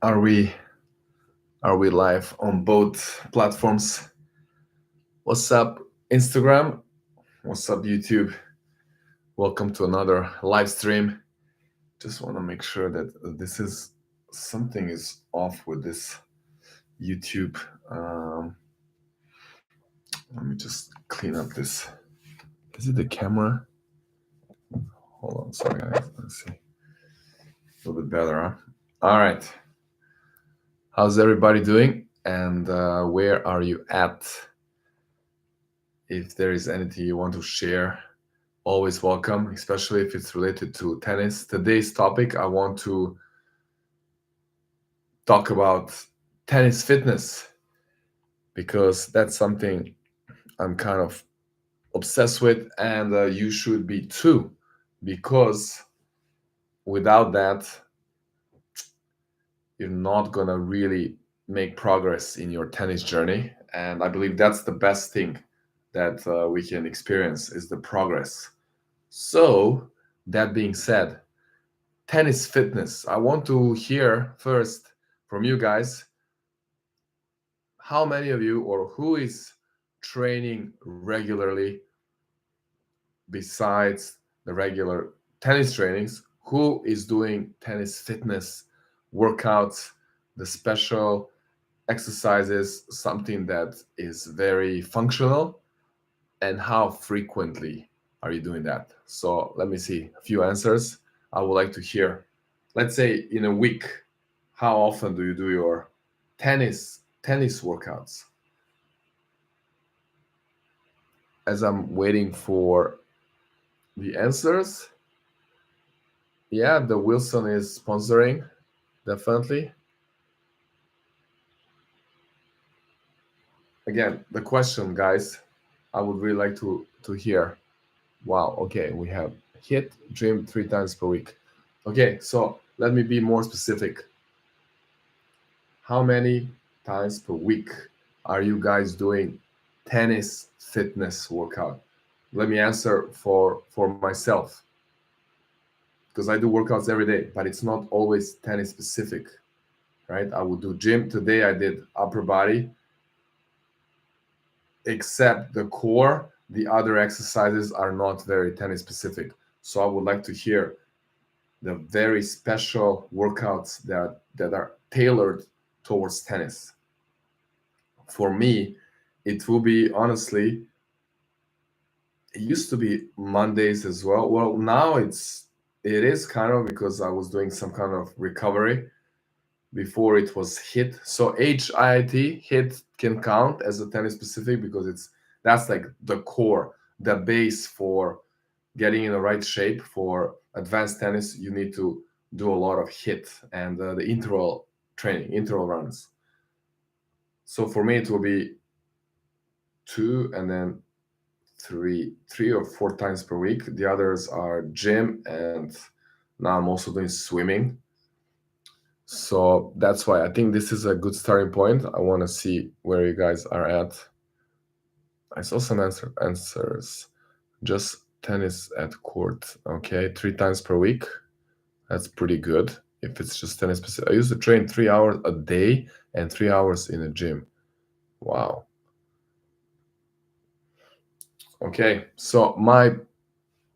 Are we live on both platforms? What's up, Instagram? What's up, YouTube? Welcome to another live stream. Just want to make sure that this is something is off with this YouTube. Um, Let me just clean up this. Is it the camera? Hold on, sorry guys. Let's see. A little bit better, huh? All right. How's everybody doing? And where are you at? If there is anything you want to share, always welcome, especially if it's related to tennis. Today's topic, I want to talk about tennis fitness because that's something I'm kind of obsessed with, and you should be too, because without that, you're not gonna really make progress in your tennis journey. And I believe that's the best thing that we can experience is the progress. So, that being said, tennis fitness. I want to hear first from you guys how many of you or who is training regularly besides the regular tennis trainings, who is doing tennis fitness workouts, the special exercises, something that is very functional, and how frequently are you doing that? So let me see a few answers. I would like to hear, let's say in a week, how often do you do your tennis workouts? As I'm waiting for the answers, yeah, the Wilson is sponsoring, definitely. Again, the question, guys, I would really like to hear. Wow, okay, we have hit gym 3 times per week. Okay, so let me be more specific. How many times per week are you guys doing tennis fitness workout? Let me answer for myself because I do workouts every day, but it's not always tennis specific, right? I would do gym. Today I did upper body, except the core. The other exercises are not very tennis specific. So I would like to hear the very special workouts that are tailored towards tennis. For me, it will be honestly, it used to be Mondays as well. Well, now it is kind of because I was doing some kind of recovery before it was hit. So HIIT hit can count as a tennis specific because that's like the core, the base for getting in the right shape for advanced tennis. You need to do a lot of hit and the interval training, interval runs. So for me, it will be two and then three or 4 times per week. The others are gym, and now I'm also doing swimming. So that's why I think this is a good starting point. I want to see where you guys are at. I saw some answers. Just tennis at court. Okay, 3 times per week. That's pretty good. If it's just tennis specific, I used to train 3 hours a day and 3 hours in a gym. Wow. Okay, so my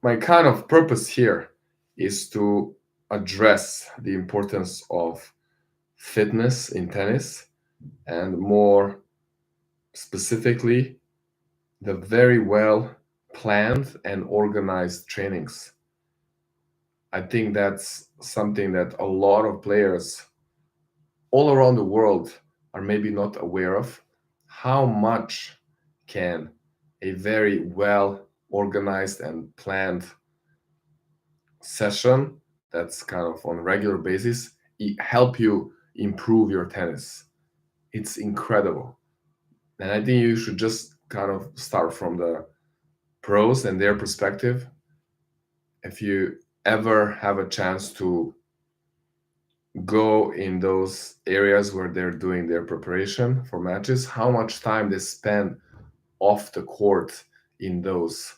kind of purpose here is to address the importance of fitness in tennis and more specifically the very well planned and organized trainings. I think that's something that a lot of players all around the world are maybe not aware of. How much can a very well organized and planned session that's kind of on a regular basis help you improve your tennis? It's incredible. And I think you should just kind of start from the pros and their perspective. If you ever have a chance to go in those areas where they're doing their preparation for matches, how much time they spend off the court in those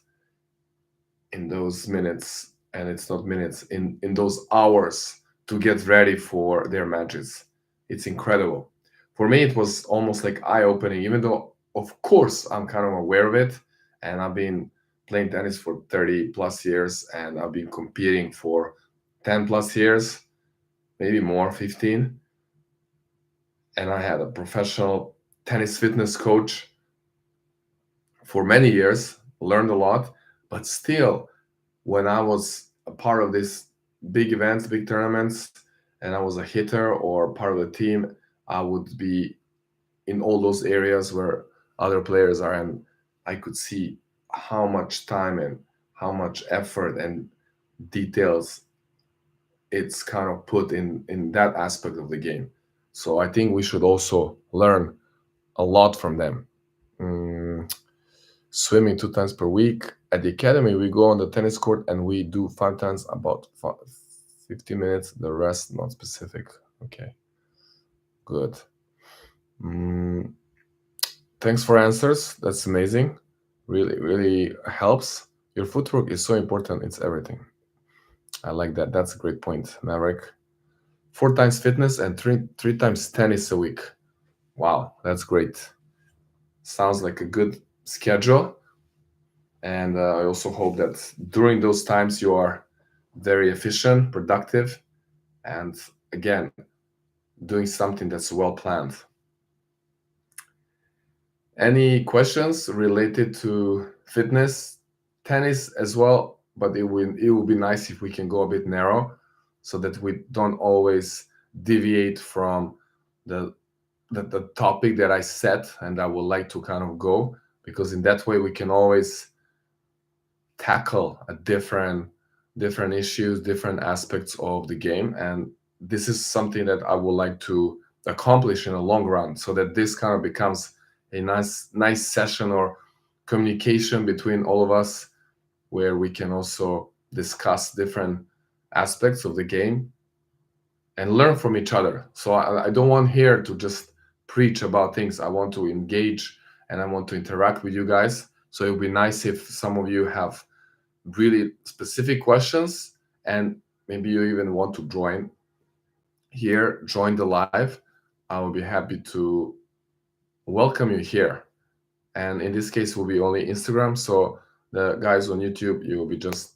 minutes, and it's not minutes, in those hours to get ready for their matches. It's incredible. For me, it was almost like eye-opening, even though, of course, I'm kind of aware of it. And I've been playing tennis for 30 plus years, and I've been competing for 10 plus years, maybe more, 15. And I had a professional tennis fitness coach for many years, learned a lot. But still, when I was a part of these big events, big tournaments, and I was a hitter or part of the team, I would be in all those areas where other players are, and I could see how much time and how much effort and details it's kind of put in that aspect of the game. So I think we should also learn a lot from them. Mm, Swimming 2 times per week at the academy. We go on the tennis court and we do 5 times, about 50 minutes. The rest not specific. Okay, good. Mm, Thanks for answers. That's amazing. Really, really helps. Your footwork is so important. It's everything. I like that. That's a great point, Maverick. 4 times fitness and three times tennis a week. Wow, that's great. Sounds like a good schedule. And I also hope that during those times you are very efficient, productive, and again, doing something that's well planned. Any questions related to fitness, tennis as well? But it will be nice if we can go a bit narrow, so that we don't always deviate from the the topic that I set and I would like to kind of go, because in that way we can always tackle a different issues, different aspects of the game, and this is something that I would like to accomplish in the long run, so that this kind of becomes a nice session or communication between all of us, where we can also discuss different aspects of the game and learn from each other. So I don't want here to just preach about things. I want to engage and I want to interact with you guys. So it would be nice if some of you have really specific questions, and maybe you even want to join the live. I will be happy to welcome you here. And in this case, will be only Instagram. So the guys on YouTube, you will be just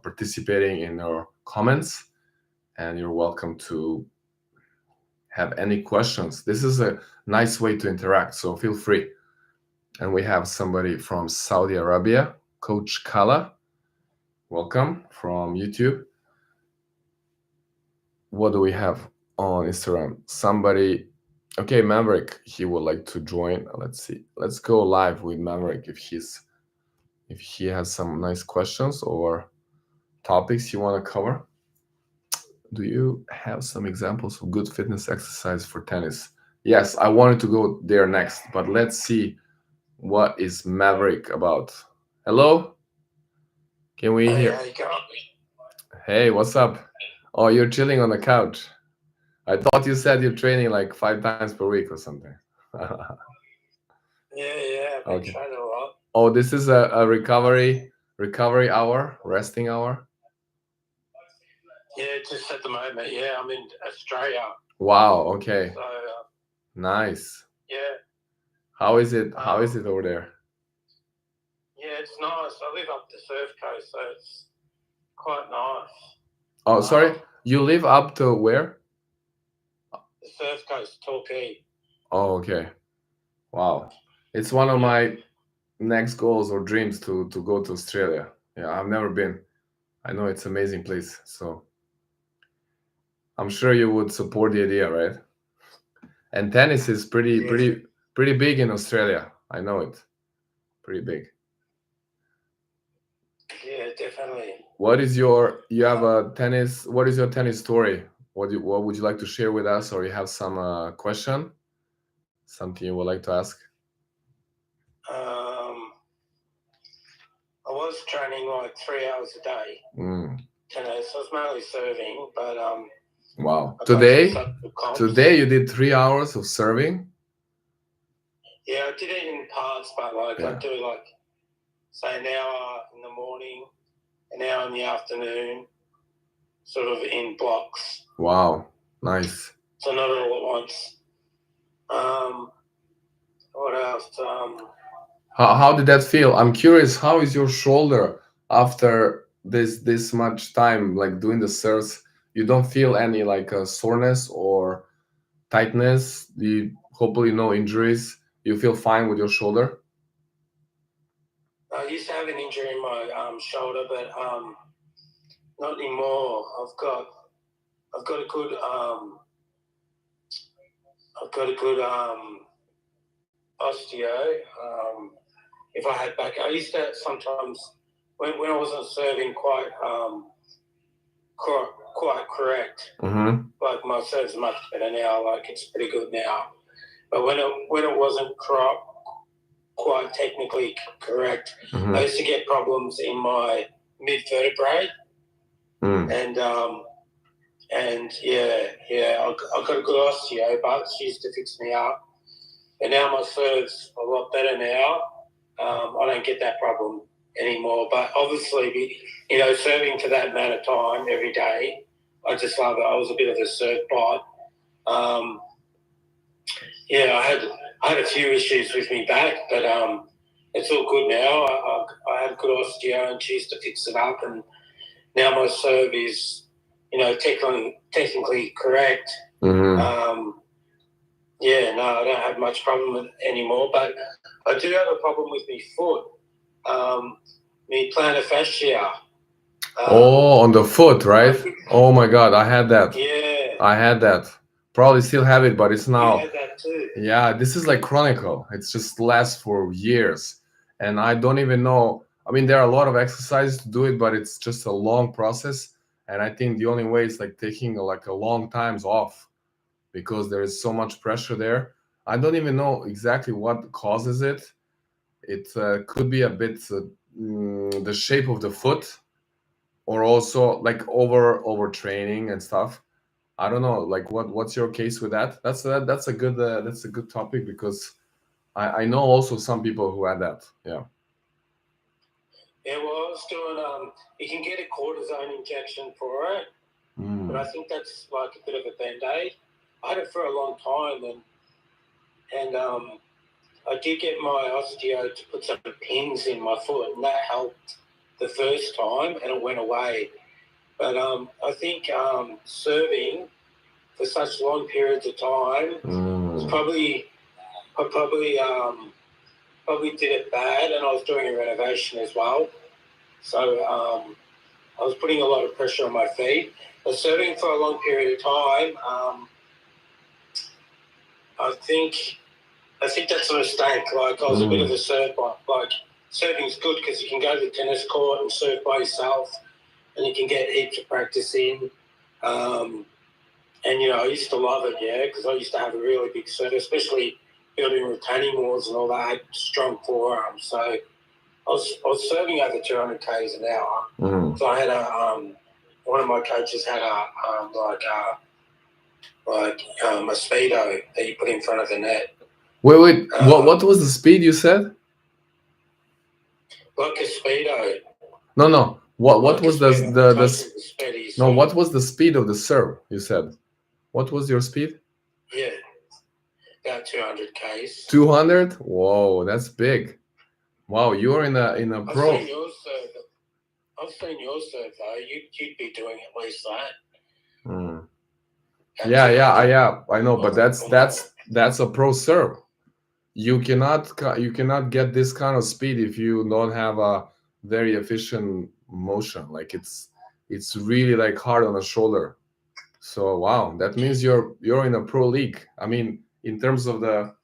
participating in your comments, and you're welcome to have any questions. This is a nice way to interact, so feel free. And we have somebody from Saudi Arabia, Coach Kala. Welcome from YouTube. What do we have on Instagram? Somebody, okay, Maverick, he would like to join. Let's see. Let's go live with Maverick if he has some nice questions or topics you want to cover. Do you have some examples of good fitness exercise for tennis? Yes, I wanted to go there next, but let's see what is Maverick about. Hello? Can we hear? How you going? Hey, what's up? Oh, you're chilling on the couch. I thought you said you're training like 5 times per week or something. Yeah, I've been Okay. training a lot. Oh, this is a recovery hour, resting hour. Yeah, just at the moment. Yeah, I'm in Australia. Wow. Okay. So Nice. yeah, How is it? How is it over there? yeah, it's nice. I live up the Surf Coast, so it's quite nice. Oh, sorry. You live up to where? The Surf Coast, Torquay. Oh, okay. Wow. It's one of my next goals or dreams to go to Australia. Yeah, I've never been. I know it's an amazing place, so I'm sure you would support the idea, right? And tennis is pretty big in Australia. I know it. Pretty big. Yeah, definitely. What is your you have a tennis what is your tennis story? What would you like to share with us, or you have some question? Something you would like to ask? I was training like 3 hours a day. Tennis. I was mainly serving, but wow. Today you did 3 hours of serving? Yeah, I did it in parts, but like I do like say an hour in the morning, an hour in the afternoon, sort of in blocks. Wow, nice. so not all at once. What else? How did that feel? I'm curious. How is your shoulder after this much time, like doing the serves? You don't feel any like soreness or tightness? You hopefully no injuries. You feel fine with your shoulder? I used to have an injury in my shoulder, but not anymore. I've got a good osteo. If I had back, I used to sometimes when I wasn't serving quite correct. Mm-hmm. Like my serve's much better now. Like it's pretty good now. But when it wasn't quite technically correct, Mm-hmm. I used to get problems in my mid vertebrae, and yeah, I got a good osteo, but she used to fix me up. And now my serve's a lot better now. I don't get that problem anymore. But obviously, serving for that amount of time every day, I just love it. I was a bit of a serve bot. I had a few issues with me back, but it's all good now. I had good osteo, and she used to fix it up, and now my serve is, technically correct. Mm-hmm. I don't have much problem with it anymore, but I do have a problem with my foot, my plantar fascia. On the foot, right? Oh my God, I had that. Yeah. I had that. Probably still have it, but it's now. You had that too. Yeah, this is like chronicle. It's just lasts for years, and I don't even know. I mean, there are a lot of exercises to do it, but it's just a long process. And I think the only way is like taking like a long times off because there is so much pressure there. I don't even know exactly what causes it. It could be a bit the shape of the foot, or also like overtraining and stuff. I don't know, like what's your case with that? That's a good topic because I know also some people who had that. Yeah. Yeah, well, I was doing. You can get a cortisone injection for it, but I think that's like a bit of a band-aid. I had it for a long time, and I did get my osteo to put some pins in my foot, and that helped the first time, and it went away. But I think serving for such long periods of time was probably did it bad, and I was doing a renovation as well, so I was putting a lot of pressure on my feet. But serving for a long period of time, I think that's a mistake. Like I was a bit of a serve bot. Like serving's good because you can go to the tennis court and serve by yourself, and you can get heaps of practice in. And I used to love it, because I used to have a really big serve, especially building retaining walls and all that. I had strong forearms, so I was serving over 200 k's an hour. So I had one of my coaches had a speedo that you put in front of the net. Wait. What was the speed you said? Like a speedo. No. What was the no? What was the speed of the serve? You said. What was your speed? Yeah, about 200 k's. 200? Whoa, that's big. Wow, you're in a pro. I've seen your serve though. You'd be doing at least that. Yeah. I know, but that's a pro serve. You cannot get this kind of speed if you don't have a very efficient motion. Like it's really like hard on the shoulder. So wow, that means you're in a pro league. I mean, in terms of the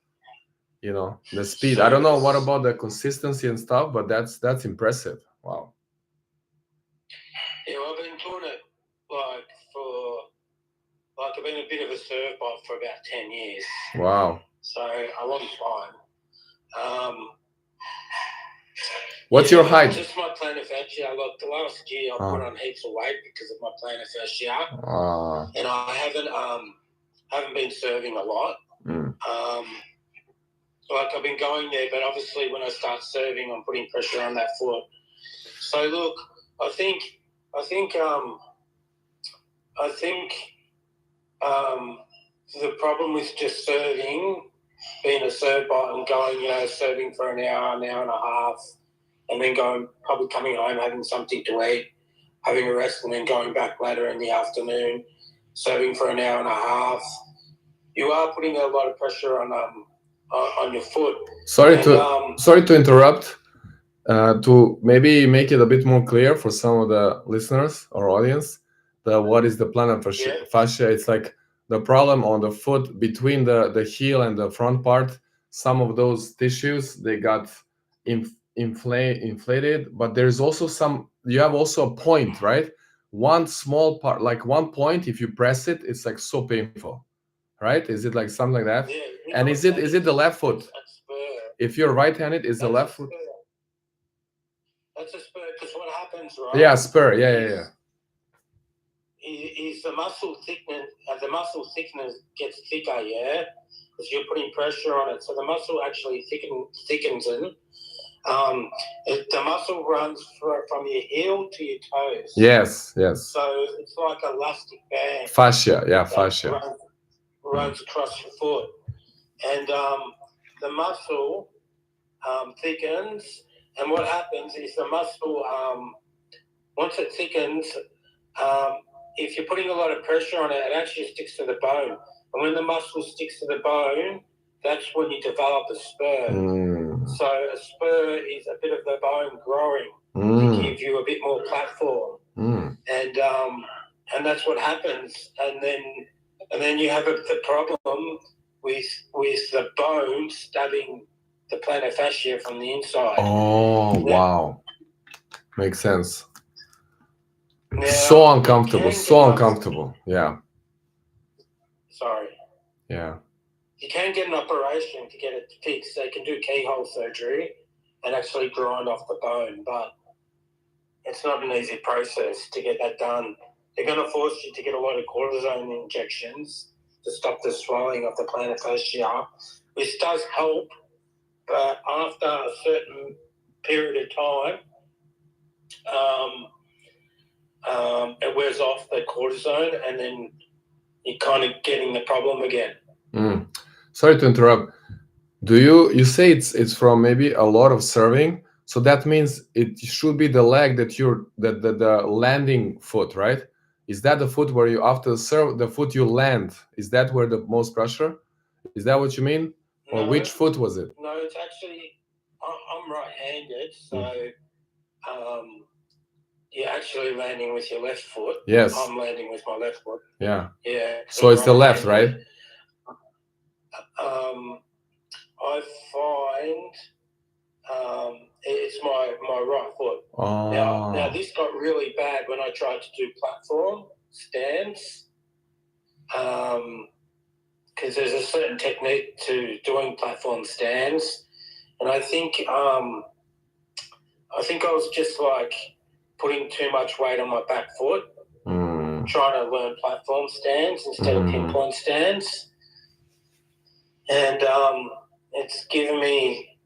the speed. I don't know what about the consistency and stuff, but that's impressive. Wow. Yeah, well, I've been doing it I've been a bit of a serve bot for about 10 years. Wow. So a long time. What's your height? Just my plantar fascia. Like the last year, I put on heaps of weight because of my plantar fascia, and I haven't been serving a lot. I've been going there, but obviously when I start serving, I'm putting pressure on that foot. So look, I think the problem with just serving, being a serve bot and going, serving for an hour and a half, and then probably coming home, having something to eat, having a rest, and then going back later in the afternoon, serving for an hour and a half. You are putting a lot of pressure on your foot. Sorry to interrupt. To maybe make it a bit more clear for some of the listeners or audience, what is the plantar fascia? It's like the problem on the foot between the heel and the front part. Some of those tissues, they got inflated, but there's also you have also a point, right? One small part, like one point, if you press it, it's like so painful, right? Is it like something like that? Yeah, and is it the left foot? If you're right-handed, is the left foot? That's a spur, because what happens, right? Yeah, spur. Yeah. Is the muscle thickness? The muscle thickness gets thicker, yeah, because you're putting pressure on it. So the muscle actually thickens in. The muscle runs from your heel to your toes. Yes. So it's like elastic band. Fascia, yeah, fascia. Runs across your foot, and the muscle thickens. And what happens is the muscle, once it thickens, if you're putting a lot of pressure on it, it actually sticks to the bone. And when the muscle sticks to the bone, that's when you develop a spur. So a spur is a bit of the bone growing to give you a bit more platform. And that's what happens. And then you have the problem with the bone stabbing the plantar fascia from the inside. Oh, wow. Makes sense. Now, so uncomfortable. Yeah. Sorry. Yeah. You can get an operation to get it fixed. They can do keyhole surgery and actually grind off the bone, but it's not an easy process to get that done. They're going to force you to get a lot of cortisone injections to stop the swelling of the plantar fascia, which does help, but after a certain period of time, it wears off the cortisone, and then you're kind of getting the problem again. Sorry to interrupt. You say it's from maybe a lot of serving, so that means it should be the leg that the landing foot, right? Is that the foot where you after serve the foot you land? Is that where the most pressure? Is that what you mean? Or which foot was it? No, it's actually I'm right-handed, so you're actually landing with your left foot. Yes. I'm landing with my left foot. Yeah. Yeah. So it's the left, right? I find it's my right foot. Oh. Now this got really bad when I tried to do platform stands. Because there's a certain technique to doing platform stands, and I think I was just like putting too much weight on my back foot, trying to learn platform stands instead of pinpoint stands, and it's given me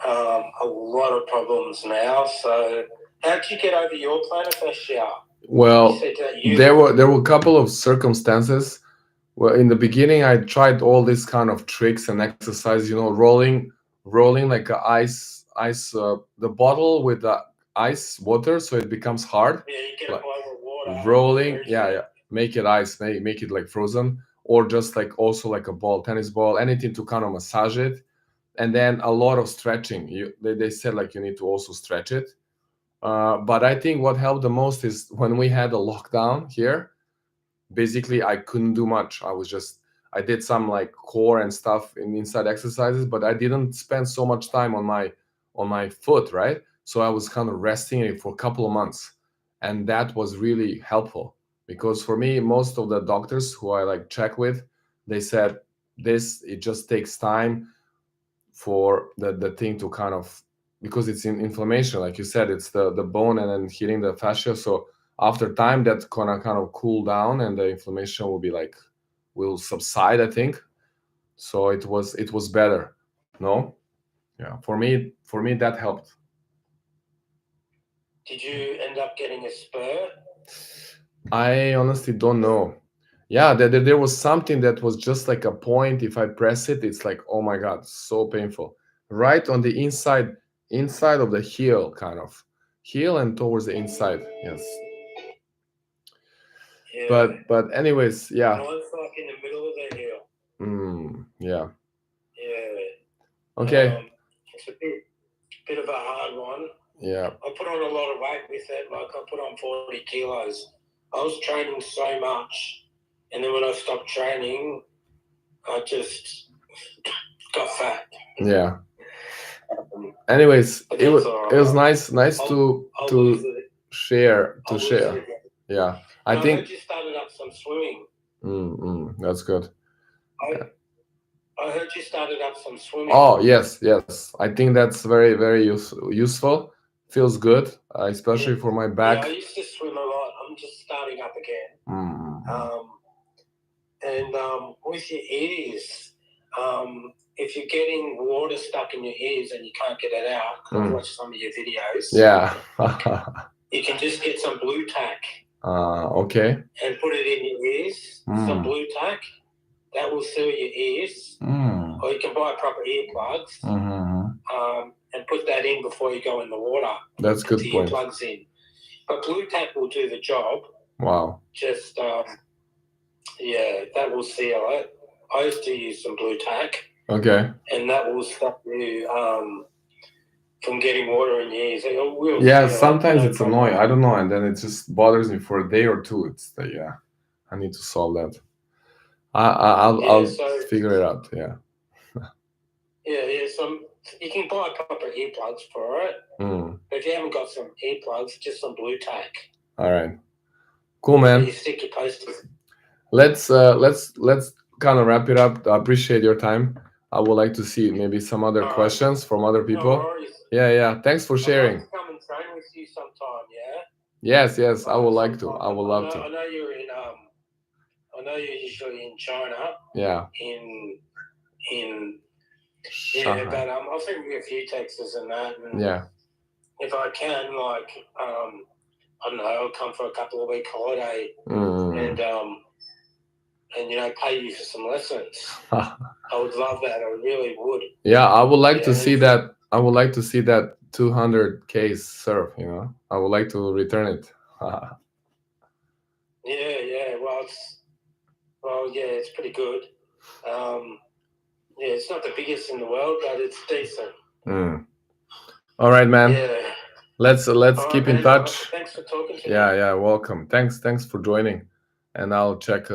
a lot of problems now. So how did you get over your plantar fascia? Well, there were a couple of circumstances. Well, in the beginning, I tried all these kind of tricks and exercise, rolling like a ice, the bottle with the ice water, so it becomes hard. Yeah, you get a bottle of water. Rolling, yeah, make it ice, make it like frozen, or just like also like a ball, tennis ball, anything to kind of massage it, and then a lot of stretching. They said like you need to also stretch it, but I think what helped the most is when we had a lockdown here. Basically, I couldn't do much. I did some like core and stuff in inside exercises, but I didn't spend so much time on my foot, right? So I was kind of resting it for a couple of months, and that was really helpful because for me, most of the doctors who I like check with, they said it just takes time for the thing to kind of, because it's in inflammation, like you said, it's the bone and then hitting the fascia. So after time, that's gonna kind of cool down and the inflammation will subside, I think. So it was better. No? Yeah. For me that helped. Did you end up getting a spur? I honestly don't know. Yeah, there was something that was just like a point. If I press it, it's like, oh my god, so painful. Right on the inside of the heel, kind of heel and towards the inside. Yes. Yeah. But anyways, yeah. Mine's like in the middle of the heel. Yeah. Yeah. Okay. It's a bit of a hard one. Yeah. I put on a lot of weight with it. Like I put on 40 kilos. I was training so much, and then when I stopped training, I just got fat. Yeah. Anyways, it was nice to share Yeah, I think heard you started up some swimming. That's good. I heard you started up some swimming. Oh yes. I think that's very useful. Feels good, especially for my back. Yeah, I used to swim a lot. I'm just starting up again. And with your ears, if you're getting water stuck in your ears and you can't get it out, I've watched some of your videos. Yeah. You can just get some blue tack. Okay. And put it in your ears. Some blue tack. That will seal your ears. Or you can buy proper earplugs. And put that in before you go in the water. That's good point. Earplugs in. But blue tack will do the job. Wow. Just yeah, that will seal it. I used to use some blue tack. Okay. And that will stop you from getting water in your ears. Yeah, sometimes it's annoying. I don't know, and then it just bothers me for a day or two. It's I need to solve that. I'll figure it out. Yeah. Yeah. You can buy proper earplugs for it. But if you haven't got some earplugs, just some blue tack. All right. Cool, man. You stick your posters. Let's kind of wrap it up. I appreciate your time. I would like to see maybe some other questions from other people. No worries. Yeah. Thanks for sharing. I'll come and train with you sometime. Yeah. Yes. I would like to. I would love to. I know you're in. I know you're usually in China. Yeah. Yeah, but I'll send you a few texts and that. And yeah. If I can, like, I don't know, I'll come for a couple of week holiday and pay you for some lessons. I would love that. I really would. Yeah, I would like to see that. I would like to see that 200K serve. I would like to return it. Yeah. Well, it's pretty good. Yeah, it's not the biggest in the world, but it's decent. All right, man. Yeah. Let's keep in touch. Thanks for talking to me. Yeah, welcome. Thanks for joining. And I'll check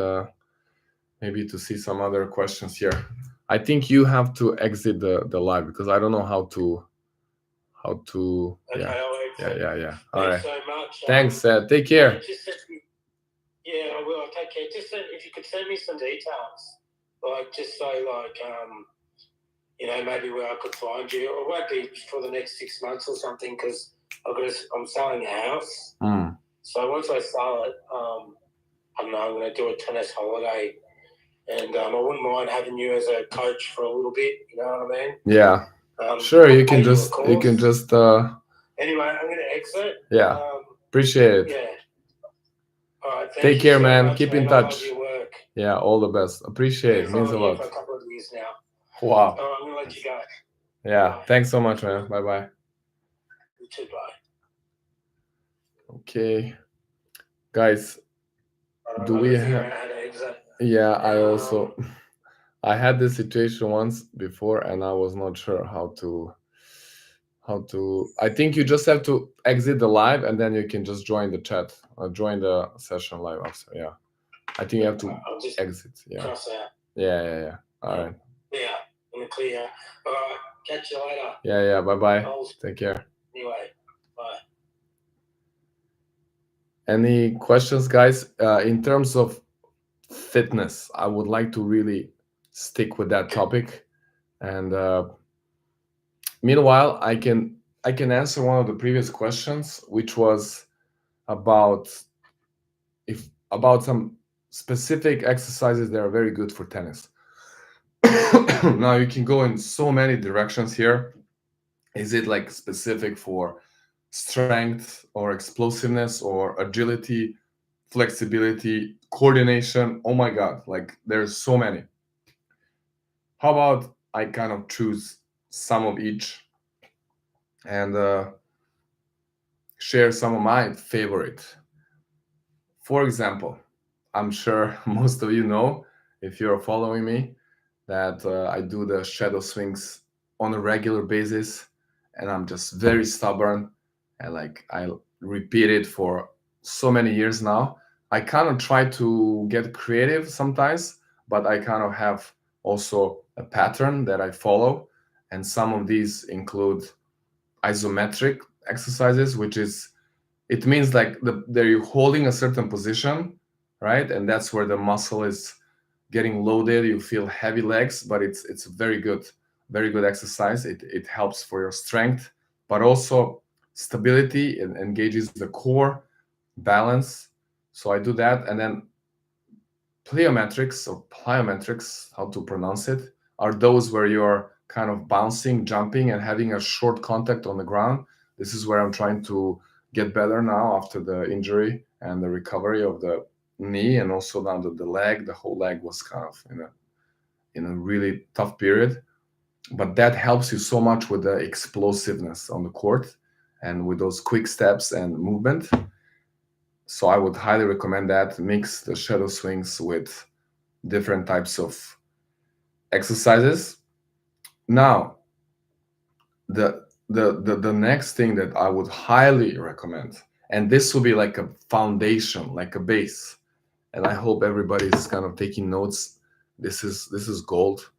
maybe to see some other questions here. I think you have to exit the live because I don't know how to. Okay, I'll exit. Yeah. All right. Thanks so much. Thanks. Take care. I will. Take care. Just if you could send me some details, like just so maybe where I could find you. It won't be for the next 6 months or something because I'm selling a house. So once I sell it, I don't know, I'm going to do a tennis holiday, and I wouldn't mind having you as a coach for a little bit. You know what I mean? Yeah. Sure. You can just. Anyway, I'm going to exit. Yeah. Appreciate it. Yeah. All right. Take care, man. Much, Keep in touch. Yeah. All the best. Appreciate it. Means a lot. For a couple of years now. Wow. I'm going to let you go. Yeah. Bye. Thanks so much, man. Bye. You too. Bye. Okay. Guys, do we have... Yeah, I had this situation once before and I was not sure how to I think you just have to exit the live and then you can just join the chat or join the session live after. Yeah. I think you have to exit. Yeah. Cross out. Yeah. All right. Yeah. In the clear. All right. Catch you later. Yeah. Bye. Take care. Anyway. Bye. Any questions, guys? In terms of fitness, I would like to really stick with that topic. And meanwhile, I can answer one of the previous questions, which was about some specific exercises that are very good for tennis. Now you can go in so many directions here. Is it like specific for strength or explosiveness or agility flexibility, coordination. Oh my God, like there's so many. How about I kind of choose some of each and share some of my favorite. For example, I'm sure most of you know, if you're following me, that I do the shadow swings on a regular basis, and I'm just very stubborn, and like I repeat it for so many years now. I kind of try to get creative sometimes, but I kind of have also a pattern that I follow, and some of these include isometric exercises, which is, it means like they're holding a certain position, right? And that's where the muscle is getting loaded. You feel heavy legs, but it's very good exercise. It helps for your strength, but also stability. It engages the core, balance. So I do that. And then plyometrics, how to pronounce it, are those where you're kind of bouncing, jumping, and having a short contact on the ground. This is where I'm trying to get better now after the injury and the recovery of the knee, and also down to the leg. The whole leg was kind of in a really tough period. But that helps you so much with the explosiveness on the court and with those quick steps and movement. So I would highly recommend that. Mix the shadow swings with different types of exercises. Now, the next thing that I would highly recommend, and this will be like a foundation, like a base, and I hope everybody's kind of taking notes. This is gold.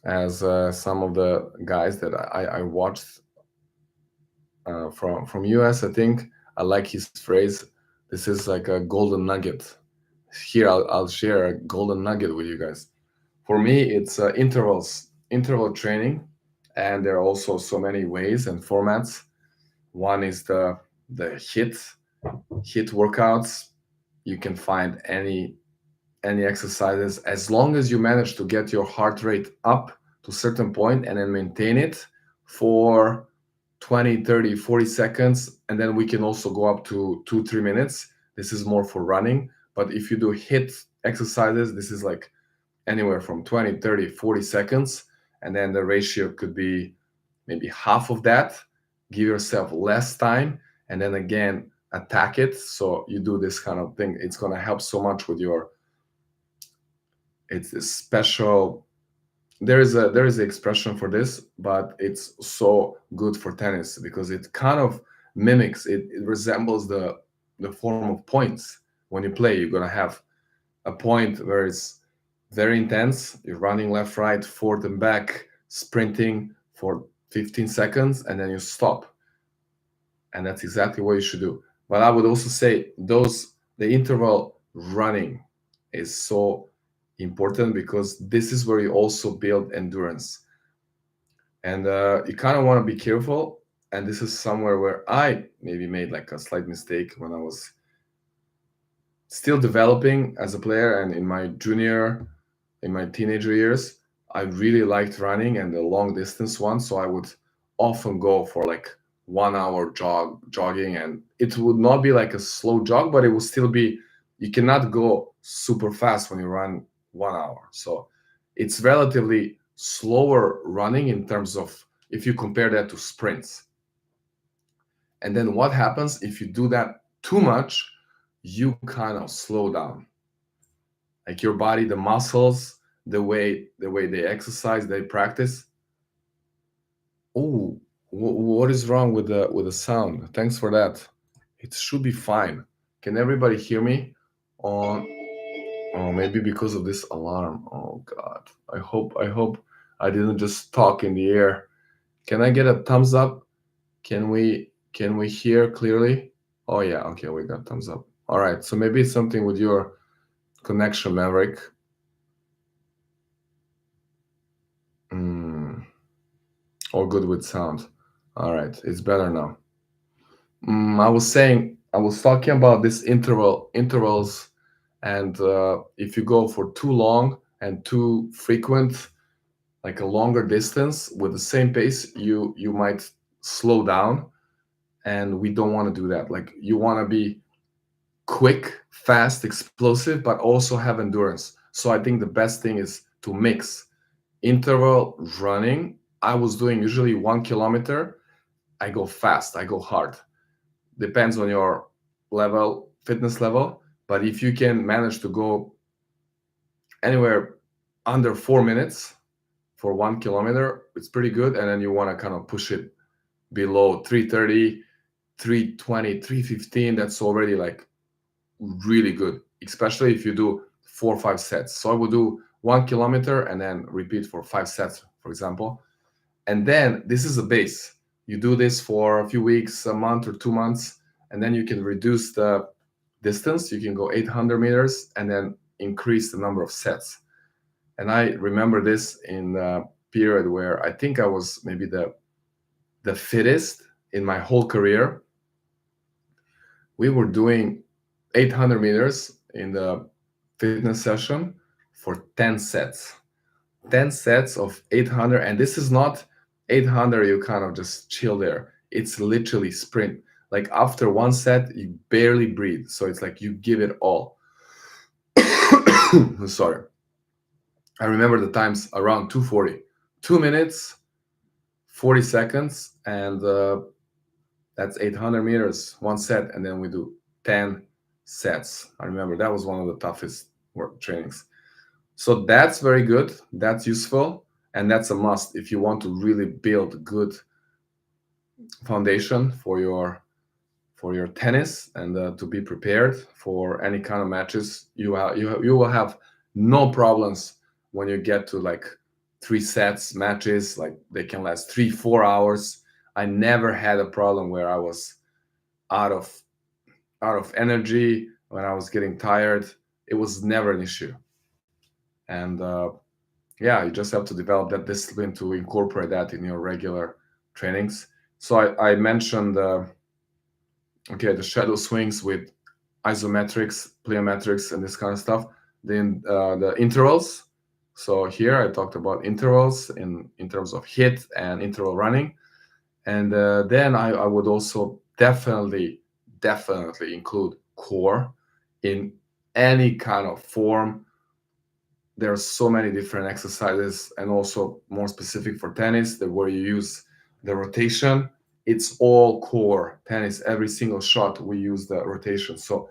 As some of the guys that I watched from US, I think I like his phrase. This is like a golden nugget. Here, I'll share a golden nugget with you guys. For me, it's interval training, and there are also so many ways and formats. One is the hit workouts. You can find any exercises as long as you manage to get your heart rate up to a certain point and then maintain it for 20, 30, 40 seconds. And then we can also go up to 2-3 minutes. This is more for running. But if you do hit exercises, this is like anywhere from 20, 30, 40 seconds. And then the ratio could be maybe half of that. Give yourself less time and then again attack it. So you do this kind of thing. It's going to help so much with your, it's a special, there is an expression for this, but it's so good for tennis because it kind of mimics, it resembles the form of points. When you play, you're going to have a point where it's very intense. You're running left, right, forward and back, sprinting for 15 seconds, and then you stop. And that's exactly what you should do. But I would also say the interval running is so important because this is where you also build endurance. And you kind of want to be careful. And this is somewhere where I maybe made like a slight mistake when I was still developing as a player, and in my teenager years, I really liked running and the long distance one. So I would often go for like 1 hour jogging, and it would not be like a slow jog, but it would still be, you cannot go super fast when you run 1 hour. So it's relatively slower running in terms of if you compare that to sprints. And then what happens if you do that too much? You kind of slow down. Like your body, the muscles, the way they exercise, they practice. Oh, what is wrong with the sound? Thanks for that. It should be fine. Can everybody hear me? Oh, maybe because of this alarm. Oh God. I hope I didn't just talk in the air. Can I get a thumbs up? Can we hear clearly? Oh yeah, okay, we got thumbs up. All right, so maybe it's something with your connection, Maverick. All good with sound. All right, it's better now. I was talking about this intervals, and if you go for too long and too frequent, like a longer distance with the same pace, you might slow down, and we don't want to do that. Like you want to be quick, fast, explosive, but also have endurance. So I think the best thing is to mix interval running. I was doing usually 1 kilometer. I go fast, I go hard. Depends on your level, fitness level. But if you can manage to go anywhere under 4 minutes for 1 kilometer, it's pretty good. And then you want to kind of push it below 3:30, 3:20, 3:15. That's already like really good, especially if you do 4 or 5 sets. So I would do 1 kilometer and then repeat for 5 sets, for example. And then this is a base. You do this for a few weeks, a month or 2 months, and then you can reduce the distance. You can go 800 meters and then increase the number of sets. And I remember this in a period where I think I was maybe the fittest in my whole career. We were doing 800 meters in the fitness session for 10 sets. 10 sets of 800. And this is not 800, you kind of just chill there. It's literally sprint. Like after one set, you barely breathe. So it's like you give it all. Sorry. I remember the times around 2:40. 2 minutes, 40 seconds, and that's 800 meters, one set, and then we do 10 sets. I remember that was one of the toughest work trainings. So that's very good. That's useful, and that's a must if you want to really build good foundation for your tennis and to be prepared for any kind of matches. You will have no problems when you get to like 3 sets matches. Like they can last 3-4 hours. I never had a problem where I was out of energy, when I was getting tired. It was never an issue. And yeah, you just have to develop that discipline to incorporate that in your regular trainings. So I mentioned the shadow swings with isometrics, plyometrics, and this kind of stuff. Then the intervals. So here I talked about intervals in terms of HIIT and interval running. And then I would also definitely include core in any kind of form. There are so many different exercises, and also more specific for tennis, where you use the rotation. It's all core tennis. Every single shot we use the rotation. So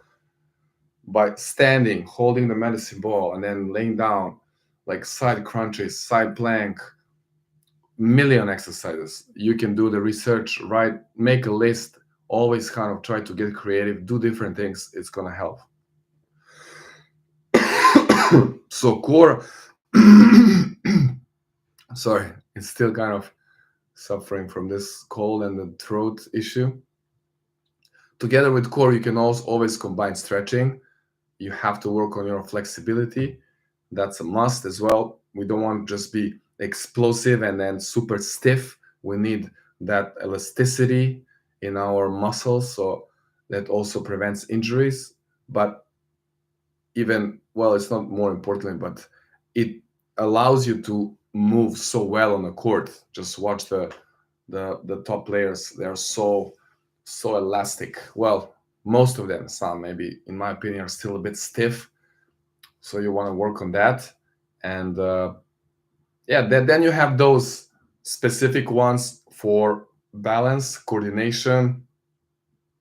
by standing, holding the medicine ball, and then laying down, like side crunches, side plank, million exercises. You can do the research, right? Make a list. Always kind of try to get creative, do different things. It's gonna help. So core, sorry, it's still kind of suffering from this cold and the throat issue. Together with core, you can also always combine stretching. You have to work on your flexibility. That's a must as well. We don't want to just be explosive and then super stiff. We need that elasticity in our muscles, so that also prevents injuries. But even, well, it's not more importantly, but it allows you to move so well on the court. Just watch the top players. They are so elastic. Well, most of them, some maybe in my opinion, are still a bit stiff. So you want to work on that. And then you have those specific ones for balance, coordination,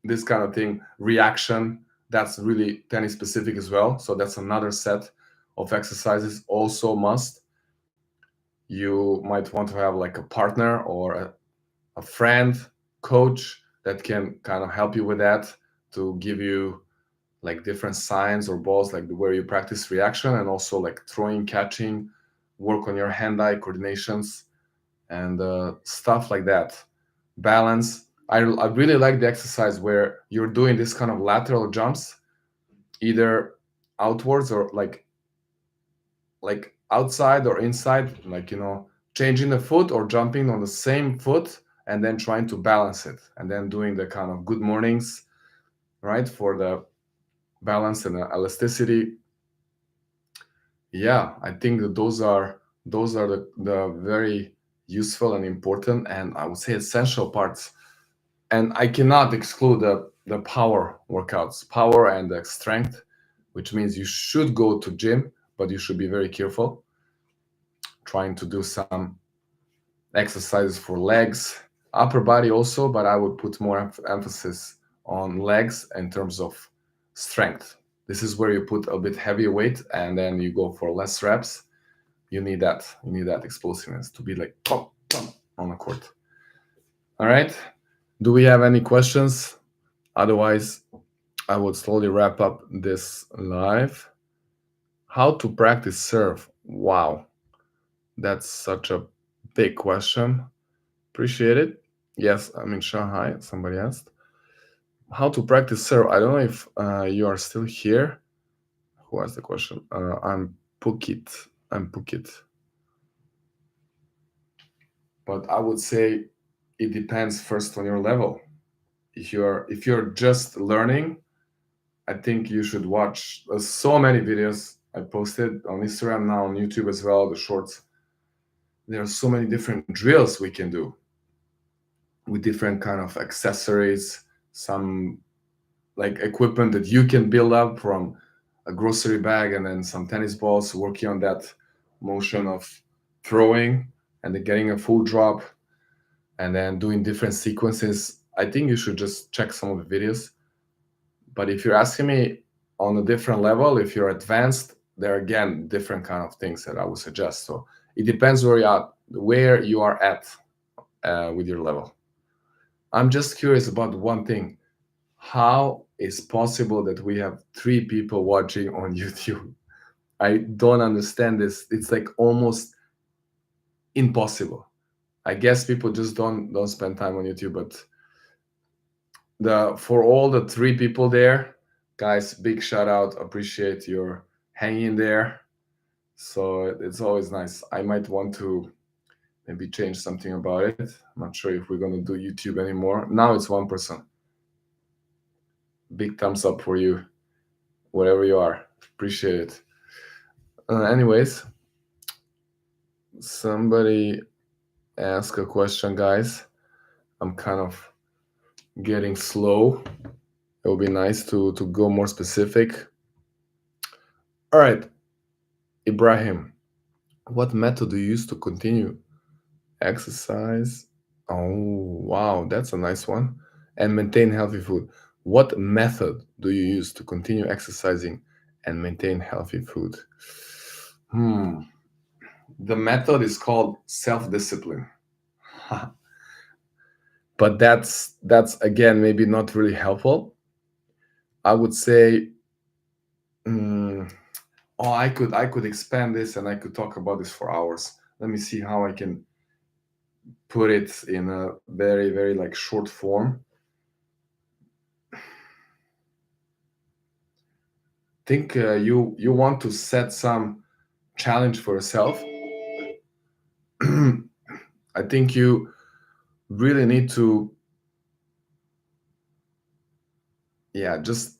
this kind of thing, reaction. That's really tennis specific as well. So that's another set of exercises, also must. You might want to have like a partner or a friend, coach that can kind of help you with that, to give you like different signs or balls, like where you practice reaction, and also like throwing, catching, work on your hand-eye coordinations and stuff like that. Balance. I really like the exercise where you're doing this kind of lateral jumps, either outwards or like outside or inside, like, changing the foot or jumping on the same foot and then trying to balance it, and then doing the kind of good mornings, right, for the balance and the elasticity. Yeah, I think that those are the very useful and important, and I would say essential parts. And I cannot exclude the power workouts, power and the strength, which means you should go to gym, but you should be very careful trying to do some exercises for legs, upper body also, but I would put more emphasis on legs in terms of strength. This is where you put a bit heavier weight and then you go for less reps. You need that. You need that explosiveness to be like pump, pump on the court. All right. Do we have any questions? Otherwise, I would slowly wrap up this live. How to practice serve? Wow, that's such a big question. Appreciate it. Yes, I'm in Shanghai. Somebody asked. How to practice serve? I don't know if you are still here. Who asked the question? I'm Pukit. But I would say it depends first on your level. If you're just learning, I think you should watch so many videos I posted on Instagram, now on YouTube as well, the shorts. There are so many different drills we can do with different kind of accessories, some like equipment that you can build up from a grocery bag, and then some tennis balls, working on that motion of throwing and then getting a full drop and then doing different sequences. I think you should just check some of the videos. But if you're asking me on a different level, if you're advanced, there are again different kind of things that I would suggest. So it depends where you are at with your level. I'm just curious about one thing. How is possible that we have 3 people watching on YouTube? I don't understand this. It's like almost impossible. I guess people just don't spend time on YouTube, but for all the 3 people there, guys, big shout out. Appreciate your hanging there. So it's always nice. I might want to maybe change something about it. I'm not sure if we're going to do YouTube anymore. Now it's 1%. Big thumbs up for you, wherever you are. Appreciate it. Anyways, somebody ask a question, guys. I'm kind of getting slow. It would be nice to go more specific. All right, Ibrahim, what method do you use to continue exercise? Oh, wow, that's a nice one. And maintain healthy food. What method do you use to continue exercising and maintain healthy food? The method is called self-discipline. But that's again maybe not really helpful. I would say I could expand this and I could talk about this for hours. Let me see how I can put it in a very, very like short form. Think you want to set some challenge for yourself. I think you really need to just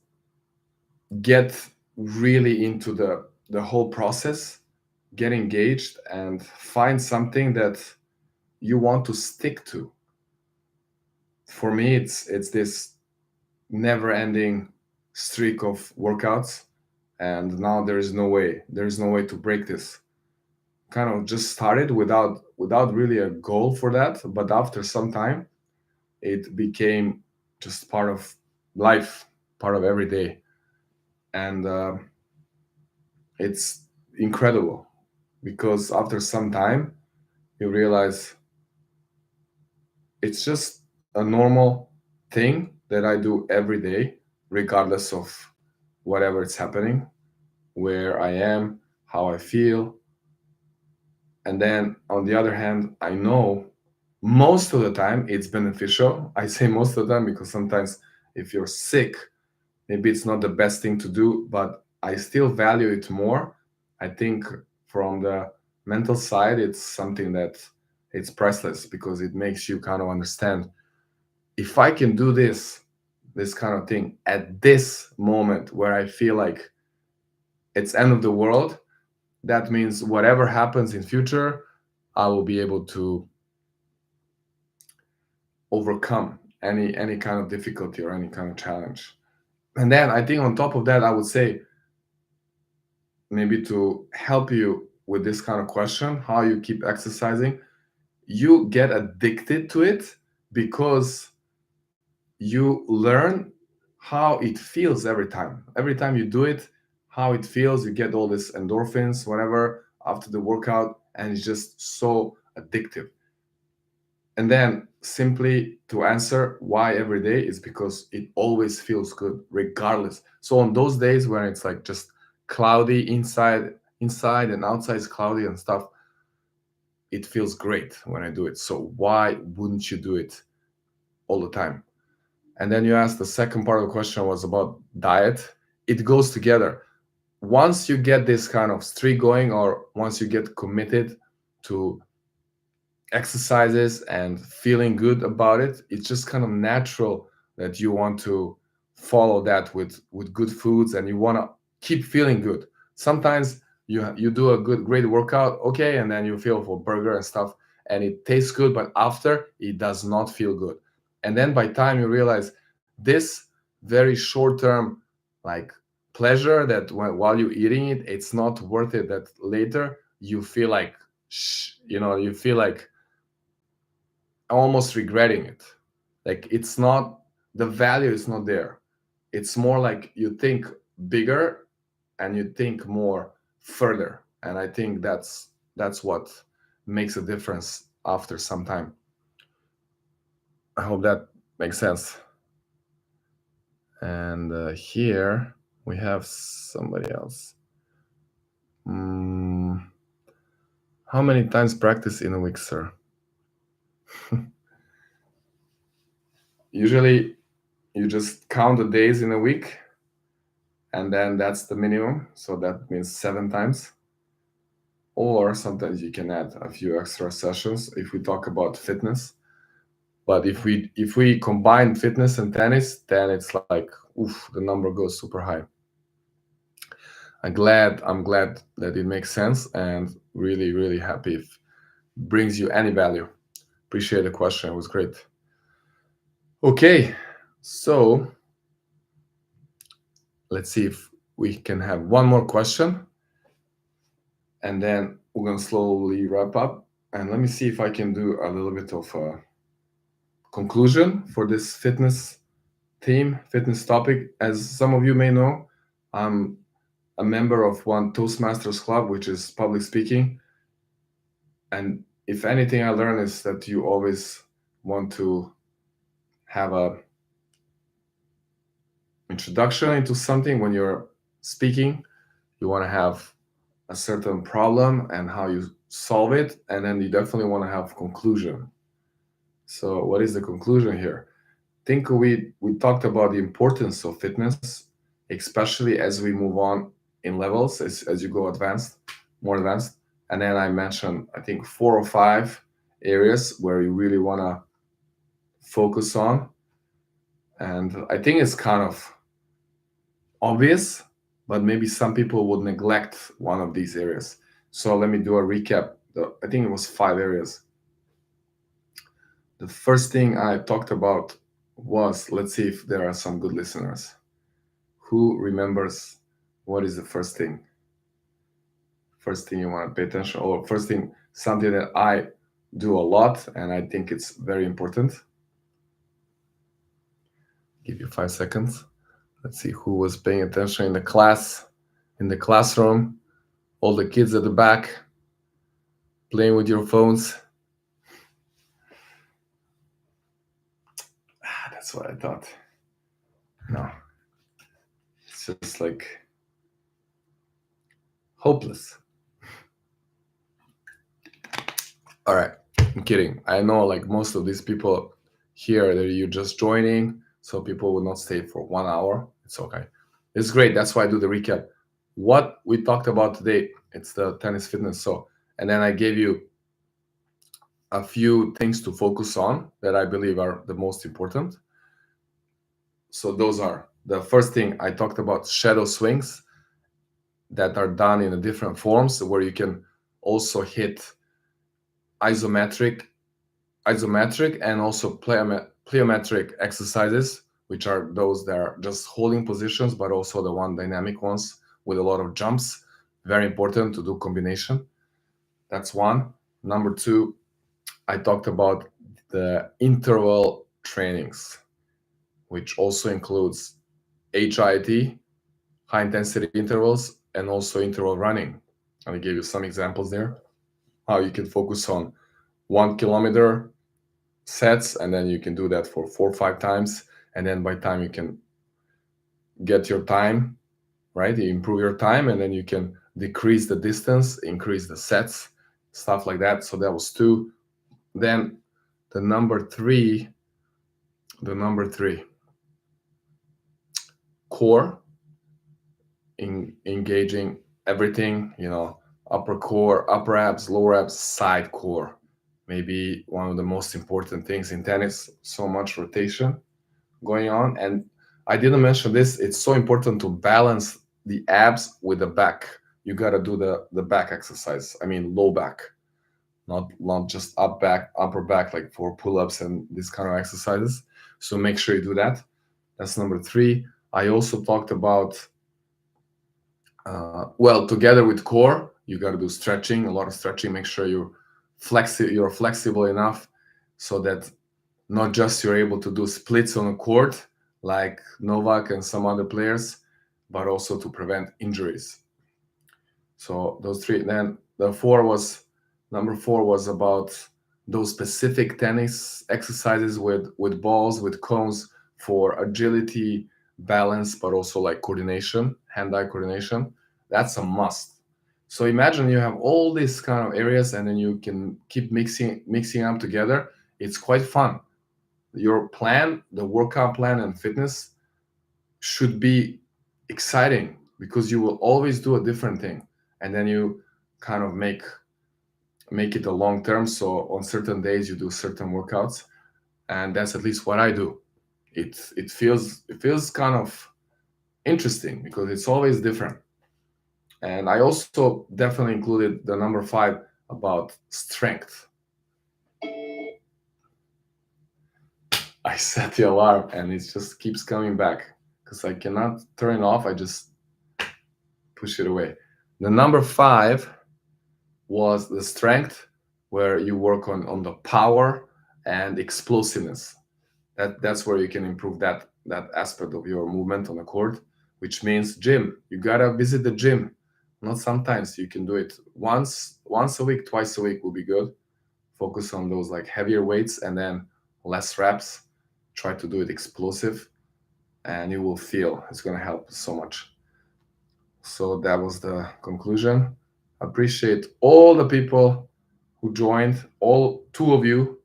get really into the whole process, get engaged, and find something that you want to stick to. For me, it's this never-ending streak of workouts, and now there's no way to break this. Kind of just started without really a goal for that, but after some time it became just part of life, part of every day. And it's incredible because after some time you realize it's just a normal thing that I do every day, regardless of whatever it's happening, where I am, how I feel. And then on the other hand, I know most of the time it's beneficial. I say most of the time because sometimes if you're sick, maybe it's not the best thing to do, but I still value it more. I think from the mental side, it's something that it's priceless because it makes you kind of understand, if I can do this kind of thing at this moment where I feel like it's end of the world, that means whatever happens in future, I will be able to overcome any kind of difficulty or any kind of challenge. And then I think on top of that, I would say, maybe to help you with this kind of question, how you keep exercising, you get addicted to it because you learn how it feels every time. Every time you do it, how it feels, you get all this endorphins, whatever, after the workout, and it's just so addictive. And then simply to answer why every day is because it always feels good, regardless. So on those days when it's like just cloudy inside and outside is cloudy and stuff, it feels great when I do it. So why wouldn't you do it all the time? And then you asked, the second part of the question was about diet. It goes together. Once you get this kind of streak going, or once you get committed to exercises and feeling good about it, it's just kind of natural that you want to follow that with good foods, and you want to keep feeling good. Sometimes you do a great workout, okay, and then you feel for burger and stuff, and it tastes good, but after, it does not feel good. And then by time you realize this very short term, like, pleasure, that while you're eating it, it's not worth it, that later you feel like you feel like almost regretting it. Like, it's not, the value is not there. It's more like you think bigger and you think more further. And I think that's what makes a difference after some time. I hope that makes sense. And here we have somebody else. How many times practice in a week, sir? Usually you just count the days in a week, and then that's the minimum. So that means 7 times. Or sometimes you can add a few extra sessions if we talk about fitness. But if we combine fitness and tennis, then it's like, oof, the number goes super high. I'm glad that it makes sense, and really, really happy if it brings you any value. Appreciate the question. It was great. Okay, so let's see if we can have one more question, and then we're going to slowly wrap up. And let me see if I can do a little bit of a conclusion for this fitness theme, fitness topic. As some of you may know, I'm a member of one Toastmasters club, which is public speaking. And if anything I learned is that you always want to have a introduction into something when you're speaking. You want to have a certain problem and how you solve it, and then you definitely want to have conclusion. So what is the conclusion here? I think we talked about the importance of fitness, especially as we move on in levels, as you go more advanced. And then I mentioned, I think, 4 or 5 areas where you really want to focus on. And I think it's kind of obvious, but maybe some people would neglect one of these areas. So let me do a recap. I think it was 5 areas. The first thing I talked about was, let's see if there are some good listeners. Who remembers what is the first thing? First thing you want to pay attention, or first thing, something that I do a lot and I think it's very important. Give you 5 seconds. Let's see who was paying attention in the class, in the classroom. All the kids at the back playing with your phones. That's what I thought. No, it's just like hopeless. All right, I'm kidding. I know, like, most of these people here, that you're just joining, so people will not stay for 1 hour. It's okay. It's great. That's why I do the recap. What we talked about today, it's the tennis fitness. So, and then I gave you a few things to focus on that I believe are the most important. So those are, the first thing I talked about, shadow swings that are done in different forms, where you can also hit isometric and also plyometric exercises, which are those that are just holding positions, but also the one dynamic ones with a lot of jumps. Very important to do combination. That's one. Number two, I talked about the interval trainings, which also includes HIIT, high intensity intervals, and also interval running. I gave you some examples there, how you can focus on 1 kilometer sets, and then you can do that for 4 or 5 times. And then by time you can get your time, right? You improve your time, and then you can decrease the distance, increase the sets, stuff like that. So that was 2. Then the number three, core, engaging everything, upper core, upper abs, lower abs, side core. Maybe one of the most important things in tennis, so much rotation going on. And I didn't mention this, it's so important to balance the abs with the back. You got to do the back exercise. I mean, low back, not just upper back, like for pull-ups and these kind of exercises. So make sure you do that. That's number 3. I also talked about, together with core, you got to do stretching, a lot of stretching. Make sure you're flexible enough so that not just you're able to do splits on a court like Novak and some other players, but also to prevent injuries. So those 3. Then number 4 was about those specific tennis exercises with balls, with cones for agility, balance, but also like coordination, hand-eye coordination. That's a must. So imagine you have all these kind of areas, and then you can keep mixing up together. It's quite fun. Your plan, the workout plan and fitness should be exciting, because you will always do a different thing, and then you kind of make it a long term. So on certain days you do certain workouts, and that's at least what I do. It feels kind of interesting because it's always different. And I also definitely included the number 5 about strength. I set the alarm and it just keeps coming back because I cannot turn it off. I just push it away. The number 5 was the strength, where you work on the power and explosiveness. That's where you can improve that aspect of your movement on the court, which means gym. You gotta visit the gym. Not sometimes, you can do it once a week, twice a week will be good. Focus on those like heavier weights and then less reps. Try to do it explosive, and you will feel it's going to help so much. So that was the conclusion. Appreciate all the people who joined, all 2 of you.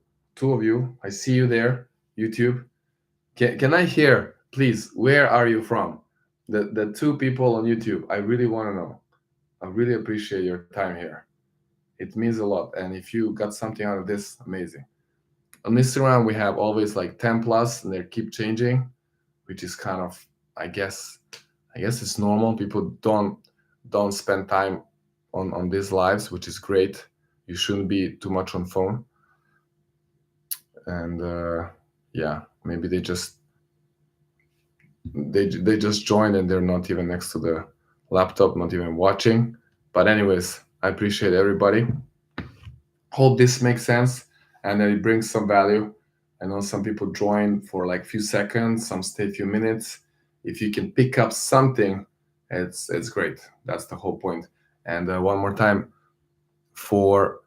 I see you there, YouTube. Can I hear, please, where are you from? The 2 people on YouTube, I really want to know. I really appreciate your time here. It means a lot. And if you got something out of this, amazing. On Instagram, we have always like 10 plus, and they keep changing, which is kind of, I guess it's normal. People don't spend time on these lives, which is great. You shouldn't be too much on phone. And maybe they just joined and they're not even next to the laptop, not even watching. But anyways, I appreciate everybody. Hope this makes sense and that it brings some value. I know some people join for like few seconds, some stay a few minutes. If you can pick up something, it's great. That's the whole point. And one more time, for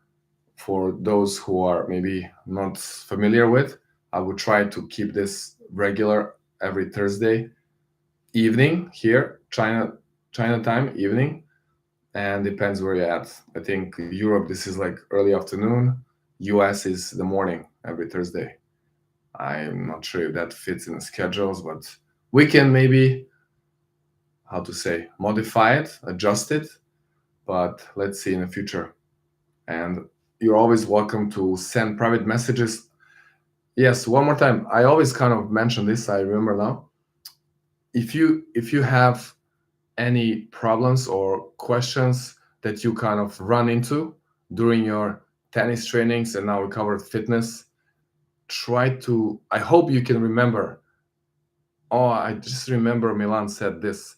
those who are maybe not familiar with, I would try to keep this regular every Thursday evening here, China time evening, and depends where you're at. I think Europe, this is like early afternoon. US is the morning every Thursday. I'm not sure if that fits in the schedules, but we can maybe, modify it, adjust it, but let's see in the future. And you're always welcome to send private messages. Yes, one more time. I always kind of mention this, I remember now. If you have any problems or questions that you kind of run into during your tennis trainings, and now we covered fitness, I hope you can remember. Oh, I just remember Milan said this.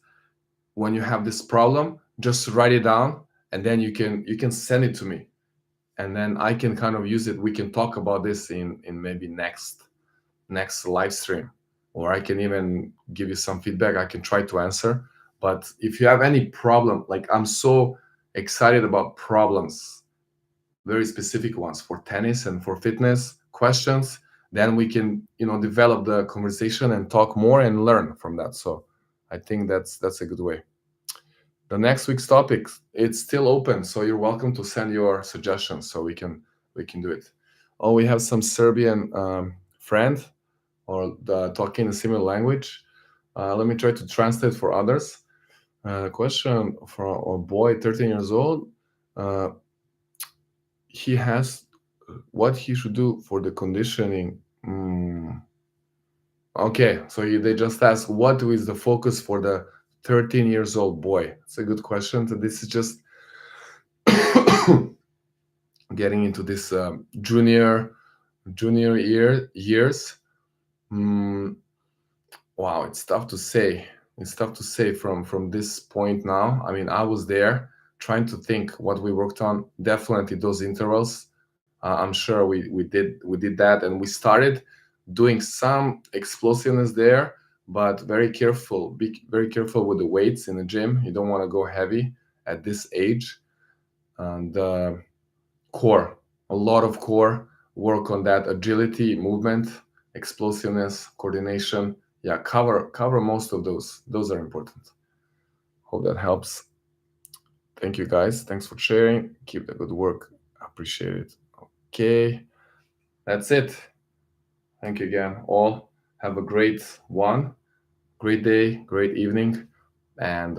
When you have this problem, just write it down, and then you can send it to me, and then I can kind of use it. We can talk about this in maybe next live stream, or I can even give you some feedback. I can try to answer. But if you have any problem, like, I'm so excited about problems, very specific ones for tennis and for fitness questions, then we can develop the conversation and talk more and learn from that. So I think that's a good way. The next week's topic, it's still open, so you're welcome to send your suggestions so we can do it. Oh, we have some Serbian friend or talking a similar language. Let me try to translate for others. Question for a boy, 13 years old. He has what he should do for the conditioning. Okay, so they just ask what is the focus for the 13 years old boy. It's a good question. So this is just getting into this junior years. Wow, it's tough to say. It's tough to say from this point now. I mean, I was there trying to think what we worked on. Definitely those intervals. I'm sure we did that, and we started doing some explosiveness there, but very careful. Be very careful with the weights in the gym. You don't want to go heavy at this age. And core, a lot of core work on that agility, movement, explosiveness, coordination. Yeah, cover most of those. Those are important. Hope that helps. Thank you, guys. Thanks for sharing. Keep the good work. Appreciate it. Okay, that's it. Thank you again, all. Have a great day, great evening, and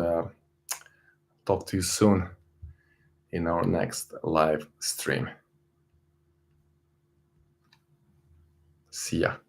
talk to you soon in our next live stream. See ya.